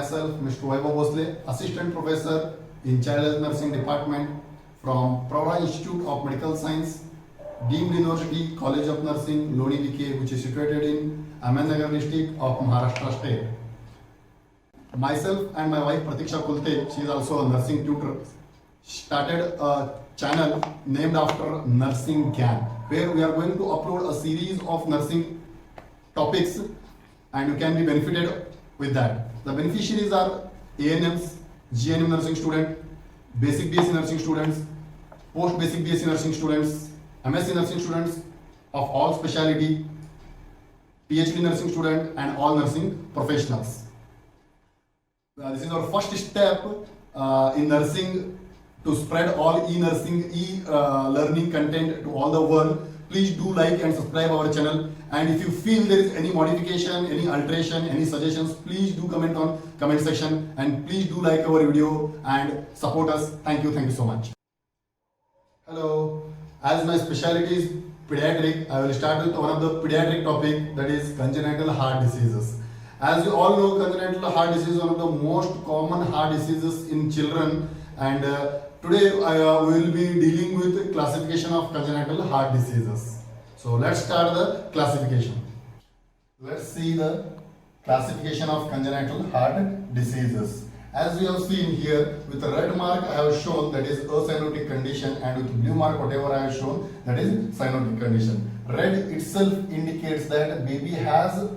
myself, Mr. Vaibhav Bhosle, Assistant Professor in Child Health Nursing Department from Pravara Institute of Medical Science, Deemed University College of Nursing, Lodi VK, which is situated in Ahmednagar district of Maharashtra state. Myself and my wife Pratiksha Kulte, she is also a nursing tutor, started a channel named after Nursing Gyan, where we are going to upload a series of nursing topics and you can be benefited with that. The beneficiaries are ANMs, GNM nursing student, basic BSc nursing students, post basic BSc nursing students, MSc nursing students of all specialty, PhD nursing student and all nursing professionals. This is our first step in nursing to spread all e-nursing, e-learning content to all the world. Please do like and subscribe our channel, and if you feel there is any modification, any alteration, any suggestions, please do comment on comment section, and please do like our video and support us. Thank you so much. Hello, as my specialty is pediatric, I will start with one of the pediatric topic, that is congenital heart diseases. As you all know, congenital heart disease is one of the most common heart diseases in children, and today we will be dealing with classification of congenital heart diseases. So let's start the classification. Let's see the classification of congenital heart diseases. As we have seen here, with the red mark I have shown that is acyanotic condition, and with blue mark whatever I have shown, that is cyanotic condition. Red itself indicates that baby has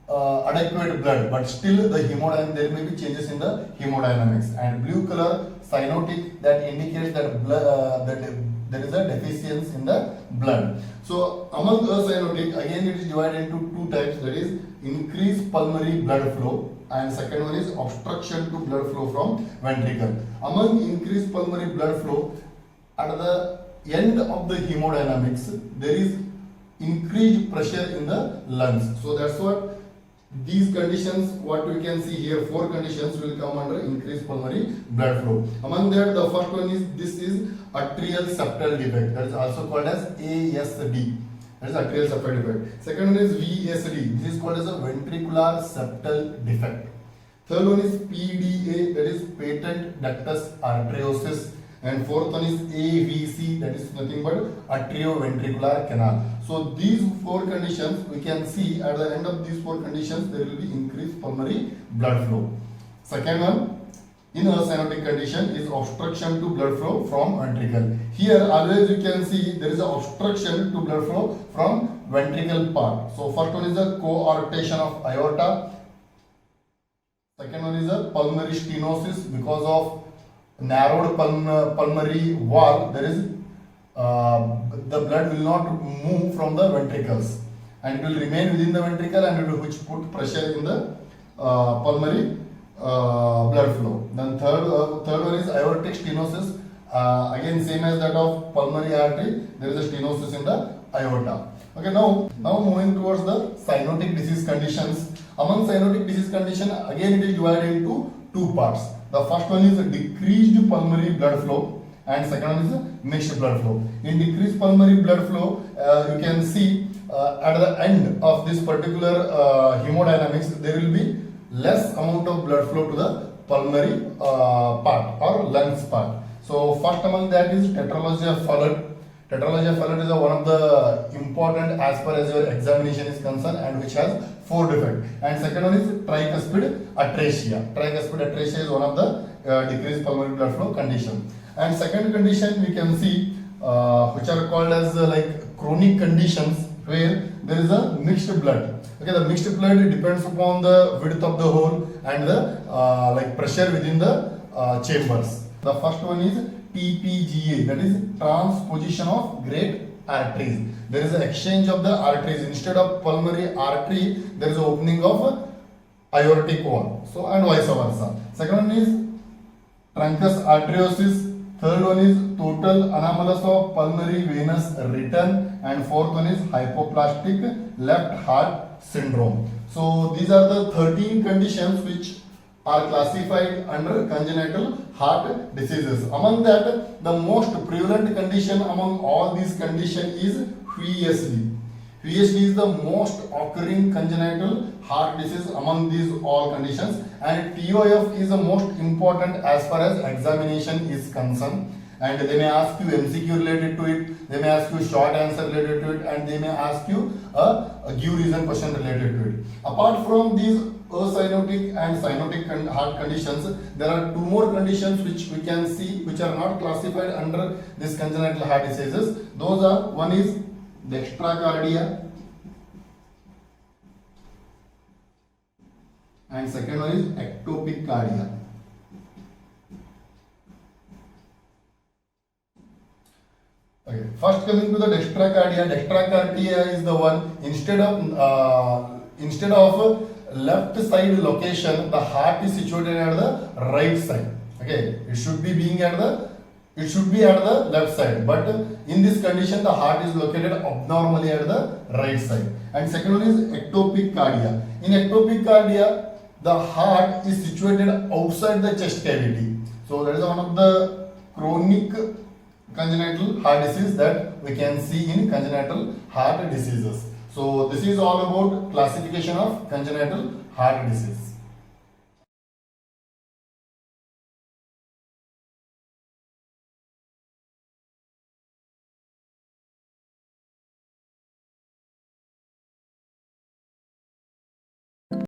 adequate blood, but still the hemodynamics, there may be changes in the hemodynamics, and blue color cyanotic, that indicates that that there is a deficiency in the blood. So among acyanotic, again it is divided into two types, that is increased pulmonary blood flow, and second one is obstruction to blood flow from ventricle. Among increased pulmonary blood flow, at the end of the hemodynamics there is increased pressure in the lungs. So that's what these conditions, what we can see here, 4 conditions will come under increased pulmonary blood flow. Among that, the first one is, this is atrial septal defect, that is also called as ASD, that is atrial septal defect. Second one is VSD, this is called as a ventricular septal defect. Third one is PDA, that is patent ductus arteriosus, and fourth one is AVC, that is nothing but atrioventricular canal. So these 4 conditions we can see, at the end of these 4 conditions there will be increased pulmonary blood flow. Second one, in a cyanotic condition, is obstruction to blood flow from ventricle. Here always you can see there is an obstruction to blood flow from ventricle part. So first one is a coarctation of aorta. Second one is a pulmonary stenosis, because of narrowed pulmonary wall, there is the blood will not move from the ventricles and it will remain within the ventricle, and it will which put pressure in the pulmonary blood flow. Then third one is aortic stenosis, again same as that of pulmonary artery, there is a stenosis in the aorta. Okay, now moving towards the cyanotic disease conditions. Among cyanotic disease condition, again it is divided into 2 parts. The first one is decreased pulmonary blood flow, and second one is mixed blood flow. In decreased pulmonary blood flow, you can see at the end of this particular hemodynamics, there will be less amount of blood flow to the pulmonary part or lungs part. So first among that is tetralogy of Fallot. Tetralogy of Fallot is one of the important as far as your examination is concerned, and which has 4 defects. And second one is tricuspid atresia. Tricuspid atresia is one of the decreased pulmonary blood flow condition. And second condition we can see which are called as like chronic conditions, where there is a mixed blood. Okay, the mixed blood depends upon the width of the hole and the like pressure within the chambers. The first one is TPGA, that is transposition of great arteries. There is an exchange of the arteries. Instead of pulmonary artery, there is an opening of aortic wall. So and vice versa. Second one is truncus arteriosus. Third one is total anomalous of pulmonary venous return, and fourth one is hypoplastic left heart syndrome. So these are the 13 conditions which are classified under congenital heart diseases. Among that, the most prevalent condition among all these conditions is VSD. PHD is the most occurring congenital heart disease among these all conditions, and TOF is the most important as far as examination is concerned. And they may ask you MCQ related to it, they may ask you short answer related to it, and they may ask you a give reason question related to it. Apart from these acyanotic and cyanotic heart conditions, there are two more conditions which we can see which are not classified under this congenital heart diseases. Those are, one is dextrocardia and second one is ectopic cardia. Okay. First, coming to the dextrocardia. Dextrocardia is the one, instead of left side location, the heart is situated at the right side. Okay, it should be at the left side, but in this condition the heart is located abnormally at the right side. And second one is ectopic cardia. In ectopic cardia, the heart is situated outside the chest cavity. So that is one of the chronic congenital heart disease that we can see in congenital heart diseases. So this is all about classification of congenital heart disease.